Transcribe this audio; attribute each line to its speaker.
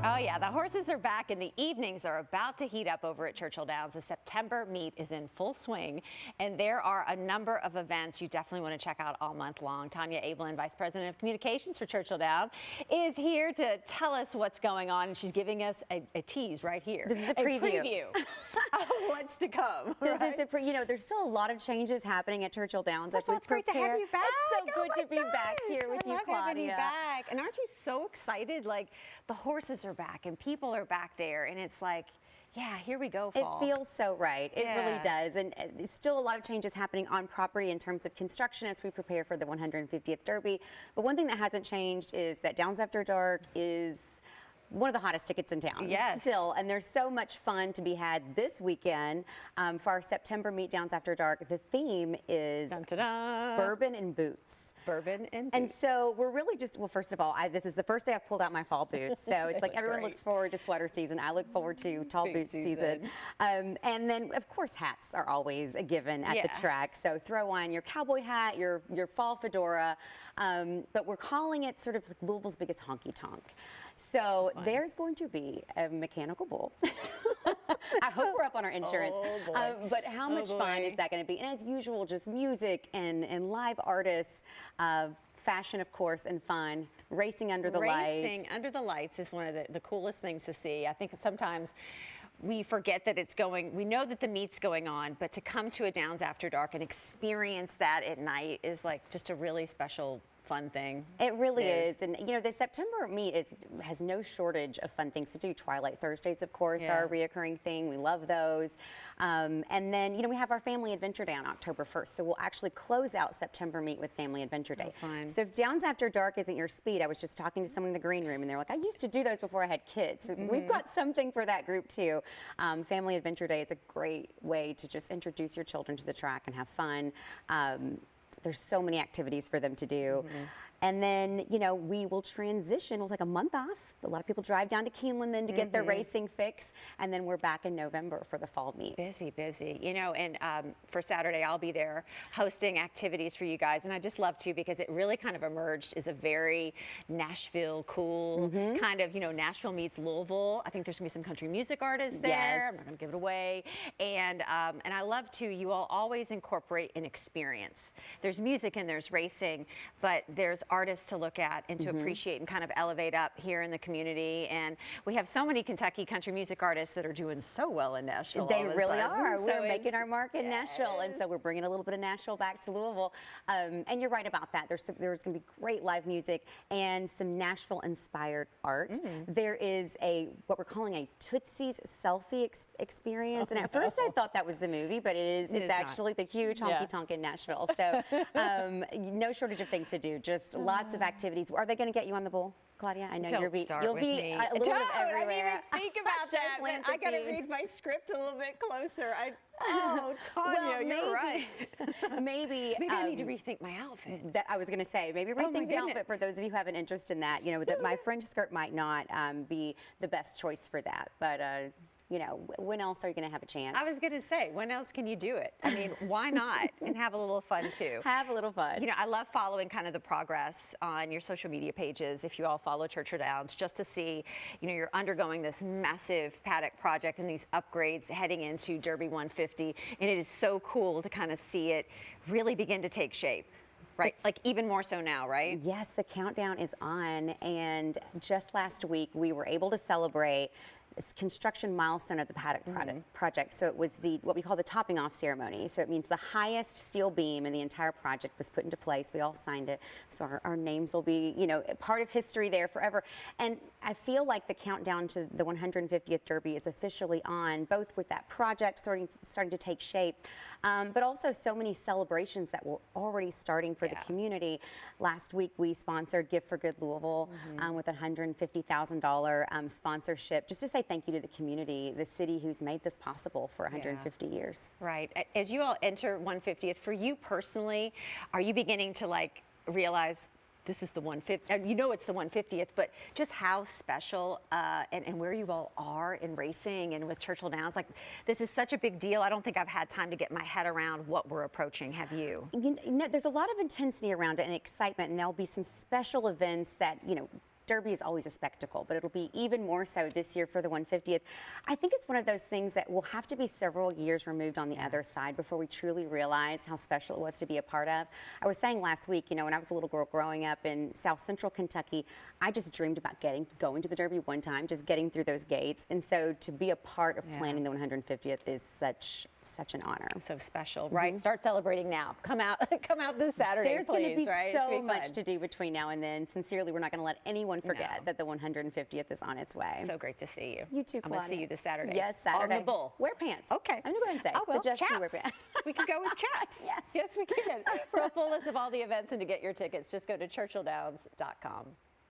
Speaker 1: Oh yeah, the horses are back and the evenings are about to heat up over at Churchill Downs. The September meet is in full swing and there are a number of events you definitely want to check out all month long. Tanya Abelin, Vice President of Communications for Churchill Downs, is here to tell us what's going on, and she's giving us a tease right here.
Speaker 2: This is a preview.
Speaker 1: Of what's to come.
Speaker 2: This is there's still a lot of changes happening at Churchill Downs.
Speaker 1: First of all, it's great to have you back.
Speaker 2: It's so good to be back here with you, Claudia.
Speaker 1: Having you back. And aren't you so excited? Like, the horses are back and people are back there, and it's like, yeah, here we go, fall.
Speaker 2: It feels so right. It really does. And there's still a lot of changes happening on property in terms of construction as we prepare for the 150th Derby. But one thing that hasn't changed is that Downs After Dark is one of the hottest tickets in town.
Speaker 1: Yes.
Speaker 2: Still, and there's so much fun to be had this weekend for our September Meet Downs After Dark. The theme is bourbon and boots.
Speaker 1: Bourbon and boots.
Speaker 2: And so we're really just, well, first of all, this is the first day I've pulled out my fall boots. So it's like everyone looks forward to sweater season. I look forward to tall boot season. And then, of course, hats are always a given at the track. So throw on your cowboy hat, your fall fedora. But we're calling it sort of Louisville's biggest honky tonk. So there's going to be a mechanical bull. I hope we're up on our insurance. But how much fun is that going to be? And as usual, just music and live artists, fashion, of course, and fun. Racing under the lights.
Speaker 1: Racing under the lights is one of the coolest things to see. I think sometimes we forget that it's going, we know that the meet's going on, but to come to a Downs After Dark and experience that at night is like just a really special fun thing.
Speaker 2: It really is. And the September meet has no shortage of fun things to do. Twilight Thursdays, of course, are a reoccurring thing. We love those. And then, we have our Family Adventure Day on October 1st. So we'll actually close out September meet with Family Adventure Day. So if Downs After Dark isn't your speed, I was just talking to someone in the green room and they're like, I used to do those before I had kids. We've got something for that group too. Family Adventure Day is a great way to just introduce your children to the track and have fun. There's so many activities for them to do. And then, we will transition. We'll take a month off. A lot of people drive down to Keeneland then to get their racing fix. And then we're back in November for the fall meet.
Speaker 1: Busy, busy. And for Saturday, I'll be there hosting activities for you guys. And I just love to because it really kind of emerged as a very Nashville cool kind of, Nashville meets Louisville. I think there's going to be some country music artists there. I'm not going to give it away. And I love to, you all always incorporate an experience. There's music and there's racing, but there's artists to look at and to appreciate and kind of elevate up here in the community. And we have so many Kentucky country music artists that are doing so well in Nashville.
Speaker 2: They really are. We're making our mark in Nashville, and so we're bringing a little bit of Nashville back to Louisville. And you're right about that. There's going to be great live music and some Nashville-inspired art. There is what we're calling a Tootsie's selfie experience. And at first I thought that was the movie, but it's actually the huge honky tonk in Nashville. So no shortage of things to do. Just lots of activities. Are they going to get you on the bull, Claudia? I know you'll be a little bit everywhere.
Speaker 1: I didn't even think about that. I got to read my script a little bit closer. Oh, Tanya, you're right.
Speaker 2: Maybe
Speaker 1: I need to rethink my outfit.
Speaker 2: That I was going to say, maybe rethink the outfit for those of you who have an interest in that. That my fringe skirt might not be the best choice for that, but. When else are you going to have a chance?
Speaker 1: I was going to say, when else can you do it? I mean, why not? And have a little fun, too.
Speaker 2: Have a little fun.
Speaker 1: I love following kind of the progress on your social media pages. If you all follow Churchill Downs, just to see, you're undergoing this massive paddock project and these upgrades heading into Derby 150. And it is so cool to kind of see it really begin to take shape. Right, like even more so now, right?
Speaker 2: Yes, the countdown is on. And just last week, we were able to celebrate this construction milestone of the paddock project. So it was what we call the topping off ceremony. So it means the highest steel beam in the entire project was put into place. We all signed it. So our names will be, part of history there forever. And I feel like the countdown to the 150th Derby is officially on, both with that project starting to take shape, but also so many celebrations that were already starting for the community. Last week, we sponsored Gift for Good Louisville with a $150,000 sponsorship, just to say thank you to the community, the city who's made this possible for 150 years.
Speaker 1: Right. As you all enter 150th, for you personally, are you beginning to realize this is the 150th, it's the 150th, but just how special and where you all are in racing and with Churchill Downs, this is such a big deal. I don't think I've had time to get my head around what we're approaching. Have you?
Speaker 2: There's a lot of intensity around it and excitement, and there'll be some special events that, Derby is always a spectacle, but it'll be even more so this year for the 150th. I think it's one of those things that will have to be several years removed on the other side before we truly realize how special it was to be a part of. I was saying last week, you know, when I was a little girl growing up in South Central Kentucky, I just dreamed about going to the Derby one time, just getting through those gates. And so to be a part of planning the 150th is such an honor.
Speaker 1: So special, right? Start celebrating now. Come out this Saturday,
Speaker 2: There's going to be
Speaker 1: right?
Speaker 2: so much to do between now and then. Sincerely, we're not going to let anyone forget that the 150th is on its way.
Speaker 1: So great to see you.
Speaker 2: You too,
Speaker 1: I'm going to see you this Saturday.
Speaker 2: Yes, Saturday.
Speaker 1: On the bull.
Speaker 2: Wear pants.
Speaker 1: Okay.
Speaker 2: I'm going to go ahead and say.
Speaker 1: I will.
Speaker 2: Suggest
Speaker 1: Chaps.
Speaker 2: you wear pants.
Speaker 1: We could go with chaps. Yes, we can. For a full list of all the events and to get your tickets, just go to churchilldowns.com.